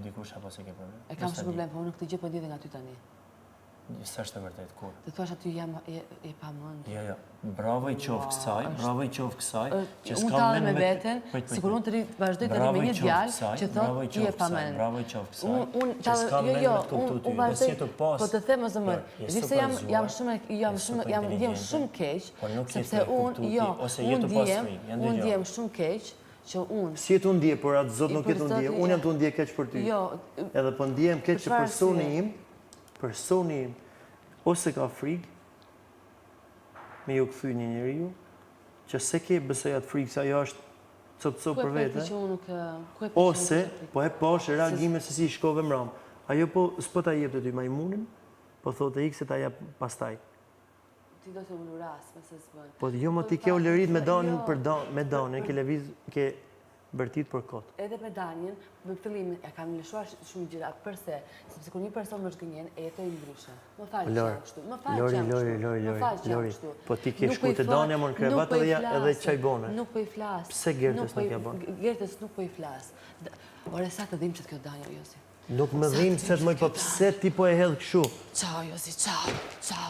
Dikush apo se ke problem? E kam shumë problem, po unë këtë gjë po ndjedhe nga ty tani. S'është e vërtet, kur? Të thuash aty jam e pamend. Jo. Bravo i qoftë kësaj, bravo i qoftë kësaj, që Unë tallem me veten, sikur unë të vazhdoj të rri me një djalë që thotë ti je pamend. Bravo i qoftë kësaj. Unë vazhdoj, po të them më zëmër, di se jam shumë keq, sepse unë ndjem shumë keq që unë... Si e të ndje, por atë zot nuk e të ndje, unë jam të ndje keq për ty. Edhe po ndjem keq që personi im, ose ka frikë me ju këthy një njeriu, që se ke besoj atë frikë, se ajo është copë për vete, ose po e pash reagime se si shkove mram. Ajo po s'po ta jep të ty majmunin, po thotë ikë se ta jep pastaj. Ti do të ullu ras, me se s'bën. Po jo më ti ke ulërit me danin me danin, ke leviz, ke bërtit për kot. Edhe me danin, në fillim e kam lëshuar shumë gjëra, përse, sepse kur një person më zgënjen, e jetoj ndryshe. Më falë që jam kështu, më falë që jam kështu. Po ti ke shku të dani, amon krevat edhe qaj bone. Nuk po i flas. Pse Gertës nuk ja bon? Gertës nuk po i flas. Ore, sa të dhim që t'kjo danjo, Josi? Nuk më dhim se të mëj, po pse ti po e hedhë këshu? Ciao, Josi, ciao.